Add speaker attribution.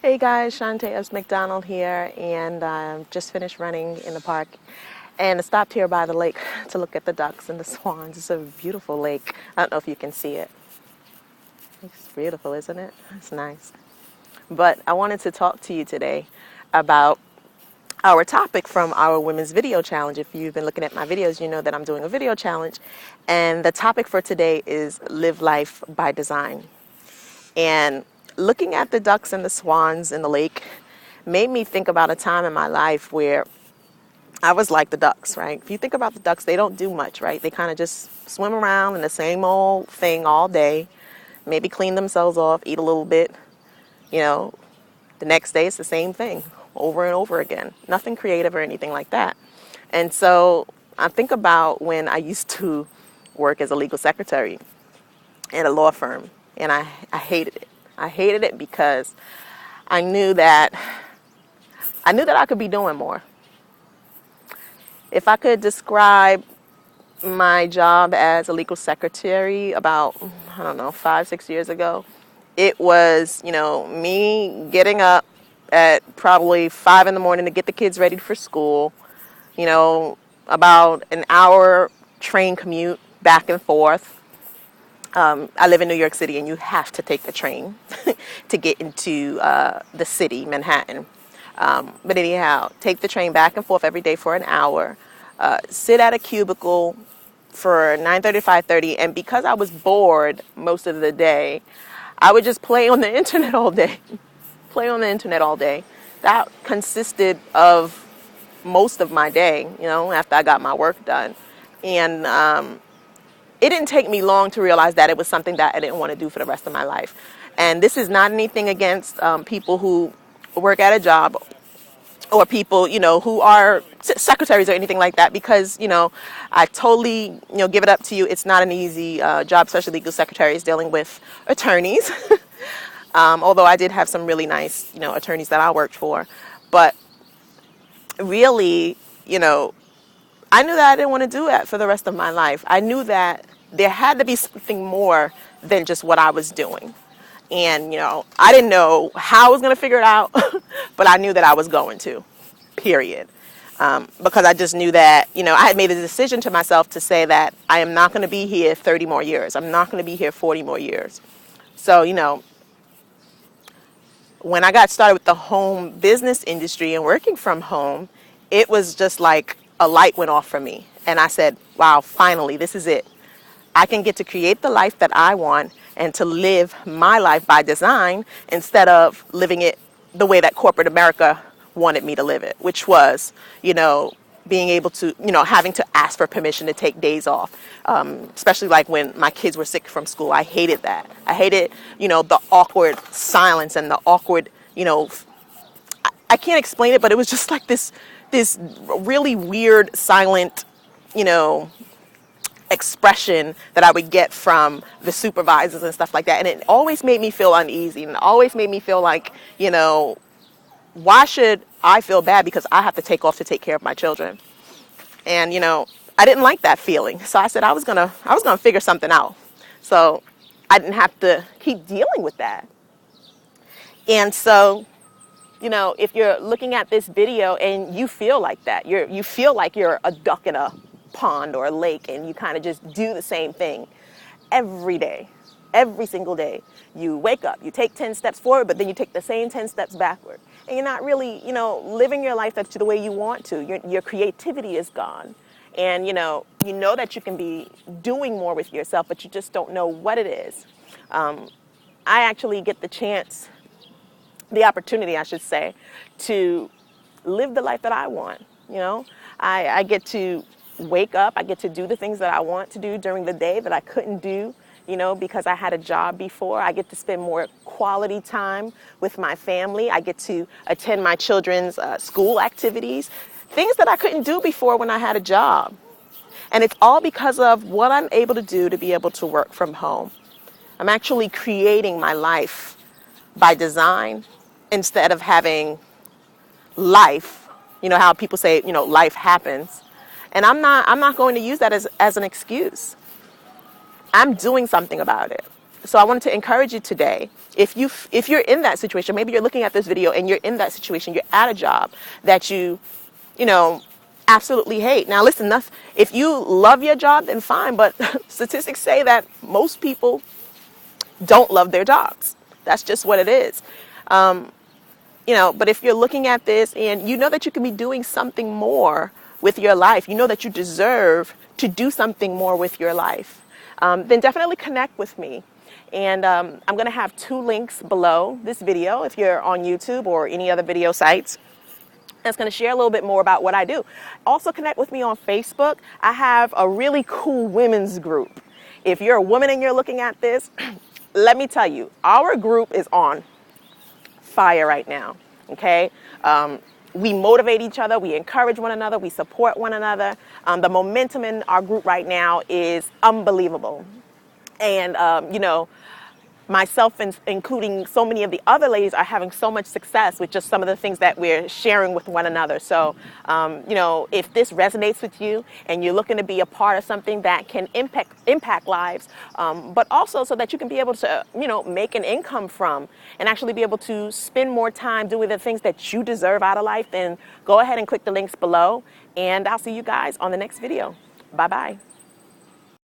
Speaker 1: Hey guys, Chante Epps-McDonald here, and just finished running in the park, and I stopped here by the lake to look at the ducks and the swans. It's a beautiful lake. I don't know if you can see it. It's beautiful, isn't it? It's nice. But I wanted to talk to you today about our topic from our women's video challenge. If you've been looking at my videos, you know that I'm doing a video challenge, and the topic for today is live life by design. And looking at the ducks and the swans in the lake made me think about a time in my life where I was like the ducks, right? If you think about the ducks, they don't do much, right? They kind of just swim around in the same old thing all day, maybe clean themselves off, eat a little bit. You know, the next day it's the same thing over and over again. Nothing creative or anything like that. And so I think about when I used to work as a legal secretary at a law firm, and I hated it. I hated it because I knew that I could be doing more. If I could describe my job as a legal secretary about, 5-6 years ago, it was, me getting up at probably 5 in the morning to get the kids ready for school, about an hour train commute back and forth. I live in New York City, and you have to take the train to get into the city, Manhattan. But anyhow, take the train back and forth every day for an hour, sit at a cubicle for 9:30 to 5:30, and because I was bored most of the day, I would just play on the internet all day. That consisted of most of my day, after I got my work done. And it didn't take me long to realize that it was something that I didn't want to do for the rest of my life. And this is not anything against people who work at a job or people, who are secretaries or anything like that, because, I totally, give it up to you. It's not an easy job, especially legal secretaries dealing with attorneys. Although I did have some really nice, attorneys that I worked for. But really, I knew that I didn't want to do it for the rest of my life. I knew that there had to be something more than just what I was doing. And, I didn't know how I was going to figure it out, but I knew that I was going to, period. Because I just knew that, I had made a decision to myself to say that I am not going to be here 30 more years. I'm not going to be here 40 more years. So, when I got started with the home business industry and working from home, it was just like a light went off for me. And I said, wow, finally, this is it. I can get to create the life that I want and to live my life by design instead of living it the way that corporate America wanted me to live it, which was, being able to, having to ask for permission to take days off, especially like when my kids were sick from school. I hated that. I hated, the awkward silence and the awkward, I can't explain it, but it was just like this really weird, silent, expression that I would get from the supervisors and stuff like that. And it always made me feel uneasy, and always made me feel like, why should I feel bad because I have to take off to take care of my children? And, I didn't like that feeling. So I said I was gonna figure something out. So I didn't have to keep dealing with that. And so, if you're looking at this video and you feel like that, you feel like you're a duck in a pond or a lake, and you kind of just do the same thing every day, every single day. You wake up, you take 10 steps forward, but then you take the same 10 steps backward. And you're not really, living your life that's the way you want to. Your creativity is gone. And, you know that you can be doing more with yourself, but you just don't know what it is. I actually get the opportunity, I should say, to live the life that I want. I get to wake up, I get to do the things that I want to do during the day that I couldn't do, because I had a job before. I get to spend more quality time with my family. I get to attend my children's school activities, things that I couldn't do before when I had a job. And it's all because of what I'm able to do to be able to work from home. I'm actually creating my life by design instead of having life, how people say, life happens. And I'm not going to use that as an excuse. I'm doing something about it. So I wanted to encourage you today, if you're in that situation, maybe you're looking at this video and you're in that situation, you're at a job that you know, absolutely hate. Now listen, if you love your job, then fine, but statistics say that most people don't love their jobs. That's just what it is. But if you're looking at this and you know that you can be doing something more with your life, you know that you deserve to do something more with your life, then definitely connect with me. And I'm going to have 2 links below this video if you're on YouTube or any other video sites. That's going to share a little bit more about what I do. Also connect with me on Facebook. I have a really cool women's group. If you're a woman and you're looking at this, let me tell you, our group is on fire right now. Okay. We motivate each other. We encourage one another. We support one another. The momentum in our group right now is unbelievable. And, myself and including so many of the other ladies are having so much success with just some of the things that we're sharing with one another. So, if this resonates with you and you're looking to be a part of something that can impact lives, but also so that you can be able to, make an income from and actually be able to spend more time doing the things that you deserve out of life, then go ahead and click the links below. And I'll see you guys on the next video. Bye-bye.